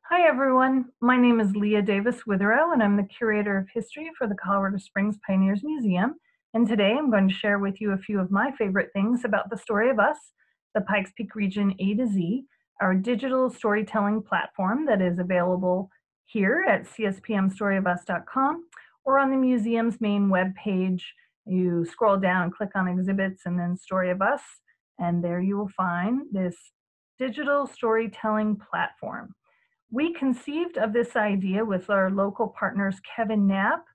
Hi, everyone. My name is Leah Davis Witherow, and I'm the Curator of History for the Colorado Springs Pioneers Museum. And today I'm going to share with you a few of my favorite things about the Story of Us, the Pikes Peak Region A to Z, our digital storytelling platform that is available here at cspmstoryofus.com or on the museum's main webpage. You scroll down and click on exhibits and then Story of Us, and there you will find this digital storytelling platform. We conceived of this idea with our local partners Kevin Knapp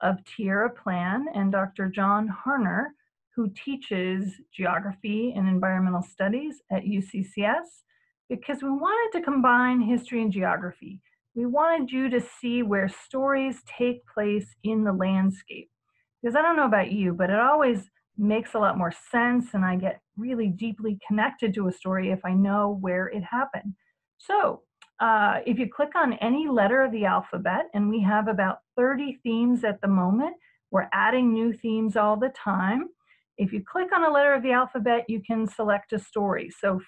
of Tierra Plan and Dr. John Harner, who teaches geography and environmental studies at UCCS, because we wanted to combine history and geography. We wanted you to see where stories take place in the landscape. Because I don't know about you, but it always makes a lot more sense, and I get really deeply connected to a story if I know where it happened. So, if you click on any letter of the alphabet, and we have about 30 themes at the moment, we're adding new themes all the time. If you click on a letter of the alphabet, you can select a story. So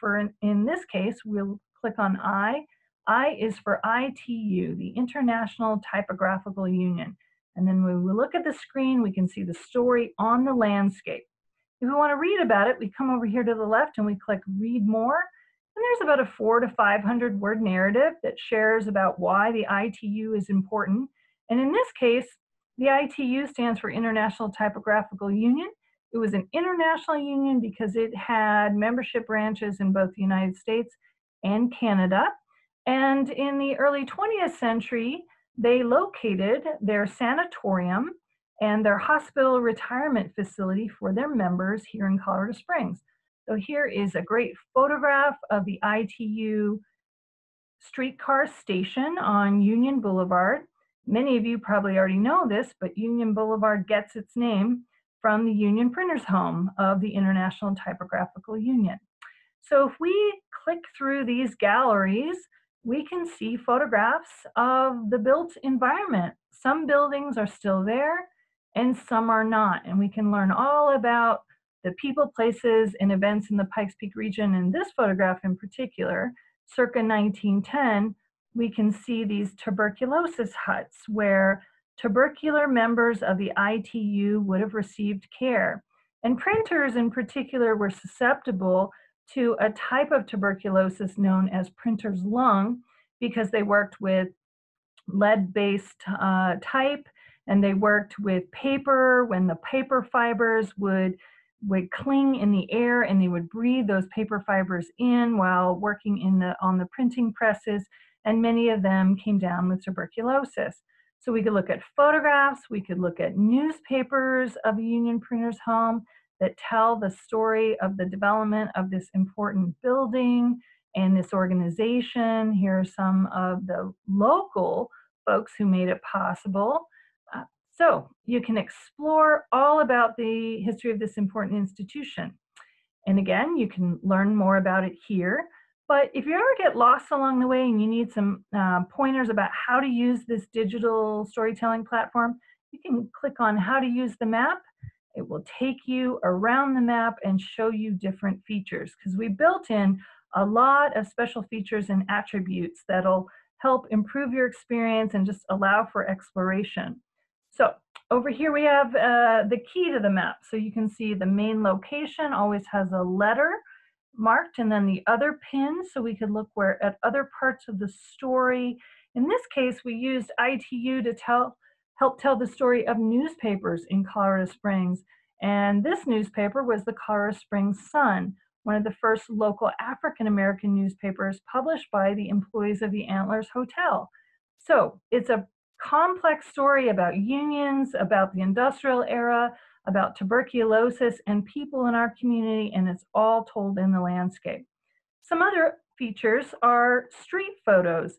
in this case, we'll click on I. I is for ITU, the International Typographical Union. And then when we look at the screen, we can see the story on the landscape. If we want to read about it, we come over here to the left and we click Read More. And there's about a 400 to 500 word narrative that shares about why the ITU is important. And in this case, the ITU stands for International Typographical Union. It was an international union because it had membership branches in both the United States and Canada. And in the early 20th century, they located their sanatorium and their hospital retirement facility for their members here in Colorado Springs. So here is a great photograph of the ITU streetcar station on Union Boulevard. Many of you probably already know this, but Union Boulevard gets its name from the Union Printers Home of the International Typographical Union. So if we click through these galleries, we can see photographs of the built environment. Some buildings are still there and some are not. And we can learn all about the people, places, and events in the Pikes Peak region. In this photograph in particular, circa 1910, we can see these tuberculosis huts where tubercular members of the ITU would have received care. And printers in particular were susceptible to a type of tuberculosis known as printer's lung because they worked with lead-based type, and they worked with paper when the paper fibers would cling in the air, and they would breathe those paper fibers in while working on the printing presses, and many of them came down with tuberculosis. So we could look at photographs, we could look at newspapers of the Union Printers Home that tell the story of the development of this important building and this organization. Here are some of the local folks who made it possible. So you can explore all about the history of this important institution. And again, you can learn more about it here. But if you ever get lost along the way and you need some pointers about how to use this digital storytelling platform, you can click on how to use the map. It will take you around the map and show you different features because we built in a lot of special features and attributes that'll help improve your experience and just allow for exploration. So over here we have the key to the map. So you can see the main location always has a letter marked and then the other pins so we could look at other parts of the story. In this case, we used ITU to help tell the story of newspapers in Colorado Springs. And this newspaper was the Colorado Springs Sun, one of the first local African-American newspapers published by the employees of the Antlers Hotel. So it's a complex story about unions, about the industrial era, about tuberculosis and people in our community, and it's all told in the landscape. Some other features are street photos.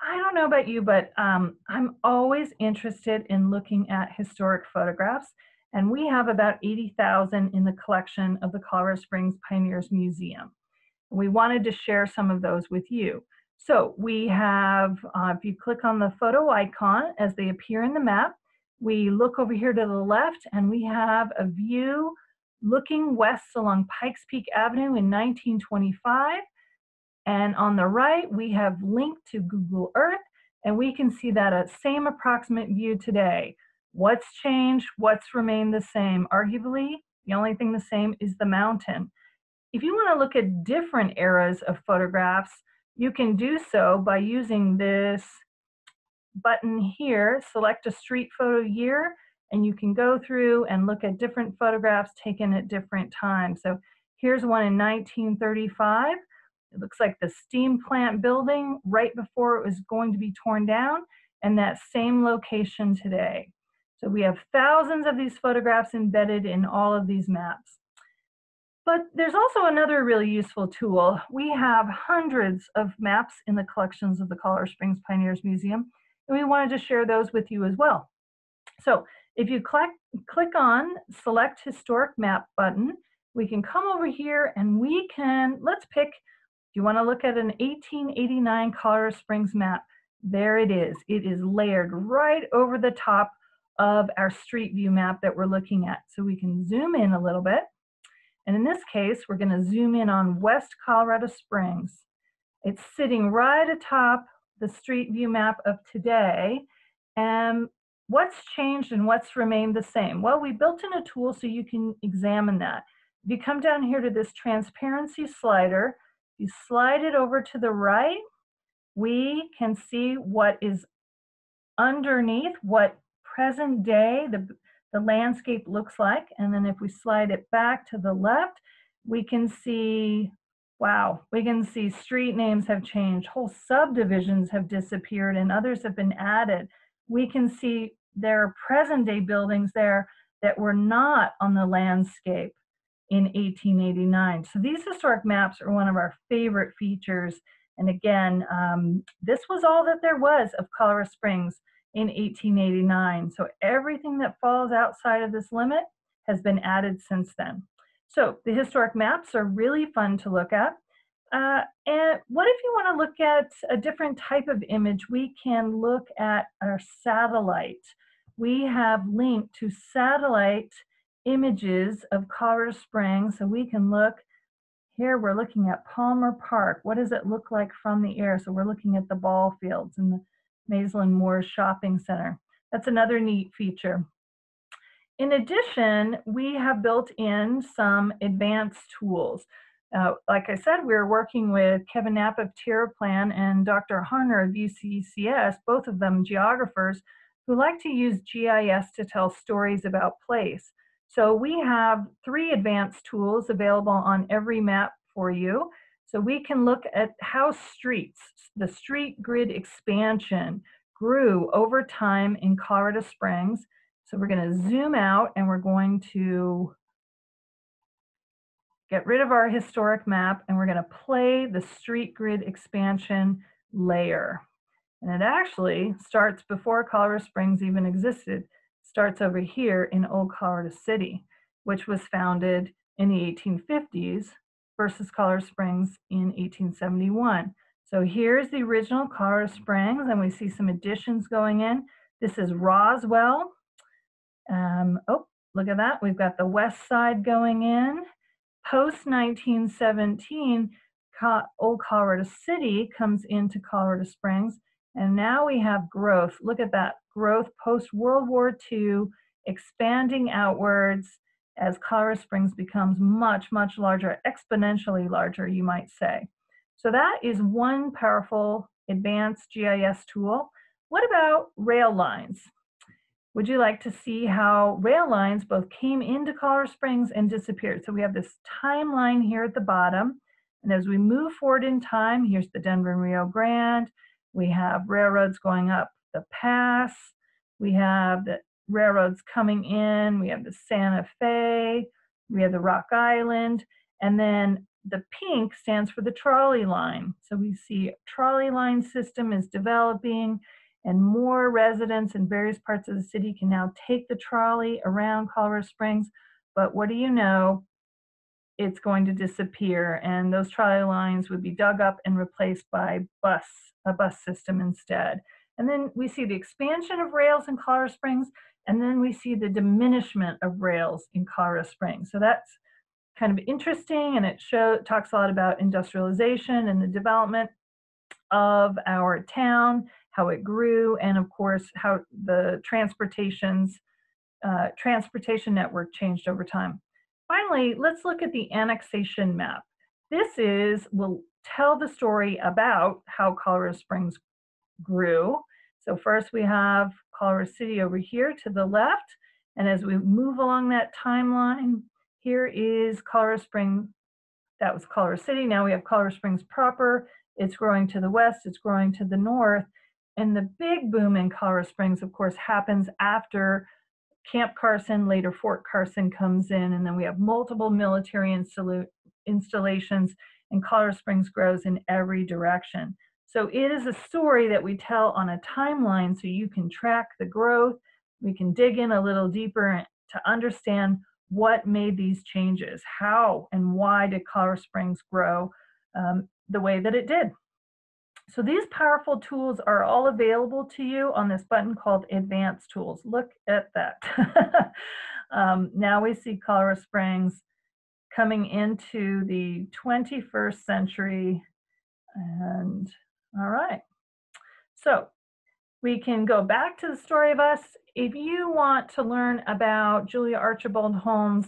I don't know about you, but I'm always interested in looking at historic photographs, and we have about 80,000 in the collection of the Colorado Springs Pioneers Museum. We wanted to share some of those with you. So we have, if you click on the photo icon as they appear in the map, we look over here to the left and we have a view looking west along Pikes Peak Avenue in 1925. And on the right, we have linked to Google Earth, and we can see that same approximate view today. What's changed? What's remained the same? Arguably, the only thing the same is the mountain. If you want to look at different eras of photographs, you can do so by using this button here, select a street photo year, and you can go through and look at different photographs taken at different times. So here's one in 1935. It looks like the steam plant building right before it was going to be torn down, and that same location today. So we have thousands of these photographs embedded in all of these maps. But there's also another really useful tool. We have hundreds of maps in the collections of the Colorado Springs Pioneers Museum, and we wanted to share those with you as well. So if you click on Select Historic Map button, we can come over here and we can, let's pick, if you want to look at an 1889 Colorado Springs map, there it is. It is layered right over the top of our street view map that we're looking at. So we can zoom in a little bit. And in this case, we're going to zoom in on West Colorado Springs. It's sitting right atop the street view map of today. And what's changed and what's remained the same? Well, we built in a tool so you can examine that. If you come down here to this transparency slider, you slide it over to the right, we can see what is underneath, what present day, the landscape looks like. And then if we slide it back to the left, we can see, wow, we can see street names have changed, whole subdivisions have disappeared and others have been added. We can see there are present day buildings there that were not on the landscape in 1889. So these historic maps are one of our favorite features. And again, this was all that there was of Colorado Springs in 1889. So everything that falls outside of this limit has been added since then. So the historic maps are really fun to look at. And what if you want to look at a different type of image? We can look at our satellite. We have linked to satellite images of Colorado Springs. So we can look, here we're looking at Palmer Park. What does it look like from the air? So we're looking at the ball fields and the Maitland Moores Shopping Center. That's another neat feature. In addition, we have built in some advanced tools. Like I said, we're working with Kevin Knapp of Terraplan and Dr. Harner of UCCS, both of them geographers, who like to use GIS to tell stories about place. So we have 3 advanced tools available on every map for you. So we can look at how streets, the street grid expansion, grew over time in Colorado Springs. So we're going to zoom out and we're going to get rid of our historic map and we're going to play the street grid expansion layer. And it actually starts before Colorado Springs even existed. It starts over here in Old Colorado City, which was founded in the 1850s versus Colorado Springs in 1871. So here's the original Colorado Springs, and we see some additions going in. This is Roswell. Oh, look at that. We've got the west side going in. Post 1917, Old Colorado City comes into Colorado Springs, and now we have growth. Look at that, growth post World War II, expanding outwards as Colorado Springs becomes much, much larger, exponentially larger, you might say. So that is one powerful advanced GIS tool. What about rail lines? Would you like to see how rail lines both came into Colorado Springs and disappeared? So we have this timeline here at the bottom. And as we move forward in time, here's the Denver and Rio Grande. We have railroads going up the pass. We have the railroads coming in. We have the Santa Fe. We have the Rock Island. And then the pink stands for the trolley line. So we see a trolley line system is developing, and more residents in various parts of the city can now take the trolley around Colorado Springs. But what do you know? It's going to disappear, and those trolley lines would be dug up and replaced by a bus system instead. And then we see the expansion of rails in Colorado Springs, and then we see the diminishment of rails in Colorado Springs. So that's kind of interesting, and it talks a lot about industrialization and the development of our town, how it grew, and of course how the transportation network changed over time. Finally, let's look at the annexation map. Will tell the story about how Colorado Springs grew. So first we have Colorado City over here to the left, and as we move along that timeline, here is Colorado Springs. That was Colorado City. Now we have Colorado Springs proper. It's growing to the west, it's growing to the north. And the big boom in Colorado Springs, of course, happens after Camp Carson, later Fort Carson comes in, and then we have multiple military installations, and Colorado Springs grows in every direction. So it is a story that we tell on a timeline so you can track the growth. We can dig in a little deeper to understand what made these changes. How and why did Colorado Springs grow the way that it did? So these powerful tools are all available to you on this button called Advanced Tools. Look at that. Now we see Colorado Springs coming into the 21st century. And all right, so we can go back to the story of us. If you want to learn about Julia Archibald Holmes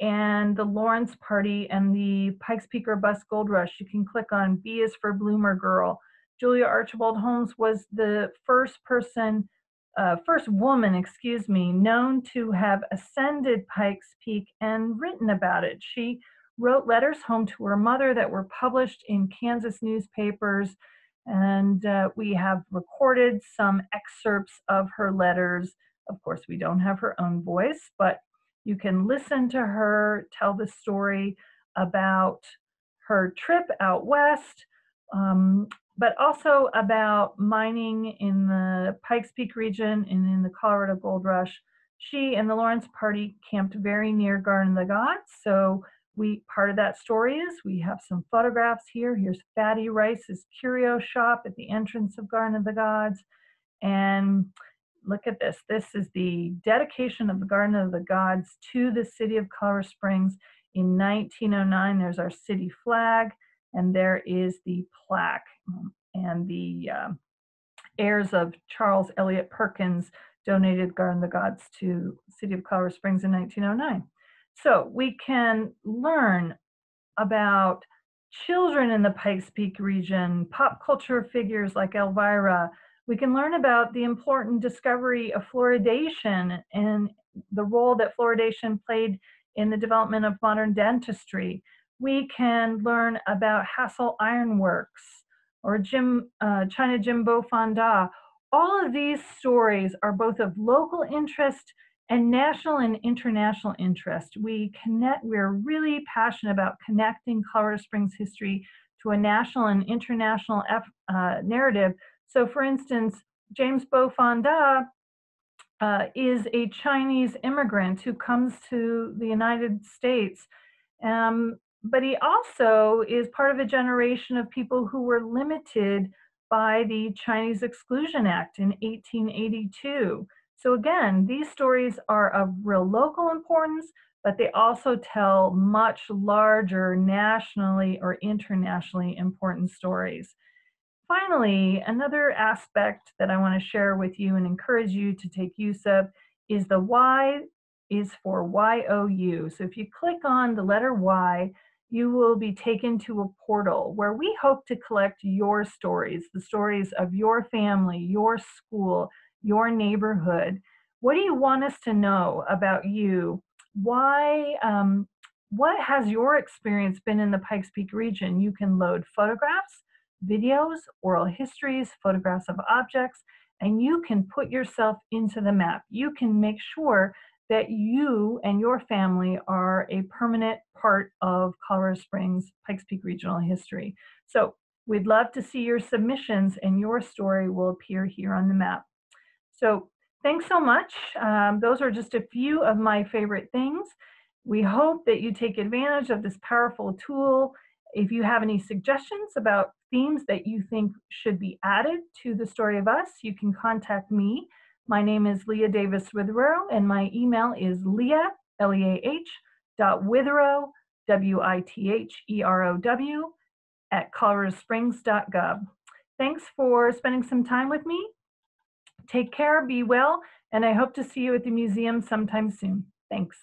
and the Lawrence Party and the Pikes Peak or Bust Gold Rush, you can click on B is for Bloomer Girl. Julia Archibald Holmes was the first woman, known to have ascended Pikes Peak and written about it. She wrote letters home to her mother that were published in Kansas newspapers, and we have recorded some excerpts of her letters. Of course, we don't have her own voice, but you can listen to her tell the story about her trip out west, but also about mining in the Pikes Peak region and in the Colorado Gold Rush. She and the Lawrence Party camped very near Garden of the Gods, so part of that story is we have some photographs here. Here's Fatty Rice's curio shop at the entrance of Garden of the Gods. And look at this. This is the dedication of the Garden of the Gods to the city of Colorado Springs in 1909. There's our city flag, and there is the plaque. And the heirs of Charles Eliot Perkins donated Garden of the Gods to the city of Colorado Springs in 1909. So we can learn about children in the Pikes Peak region, pop culture figures like Elvira. We can learn about the important discovery of fluoridation and the role that fluoridation played in the development of modern dentistry. We can learn about Hassel Iron Works or China Jimbo Fonda. All of these stories are both of local interest and national and international interest. We're really passionate about connecting Colorado Springs history to a national and international narrative. So for instance, James Bo Fonda is a Chinese immigrant who comes to the United States. But he also is part of a generation of people who were limited by the Chinese Exclusion Act in 1882. So again, these stories are of real local importance, but they also tell much larger nationally or internationally important stories. Finally, another aspect that I want to share with you and encourage you to take use of is the Y is for YOU. So if you click on the letter Y, you will be taken to a portal where we hope to collect your stories, the stories of your family, your school, your neighborhood. What do you want us to know about you? Why? What has your experience been in the Pikes Peak region? You can load photographs, videos, oral histories, photographs of objects, and you can put yourself into the map. You can make sure that you and your family are a permanent part of Colorado Springs Pikes Peak regional history. So we'd love to see your submissions, and your story will appear here on the map. So thanks so much. Those are just a few of my favorite things. We hope that you take advantage of this powerful tool. If you have any suggestions about themes that you think should be added to the story of us, you can contact me. My name is Leah Davis Witherow, and my email is leah, Leah, .witherow WITHEROW at coloradosprings.gov. Thanks for spending some time with me. Take care, be well, and I hope to see you at the museum sometime soon. Thanks.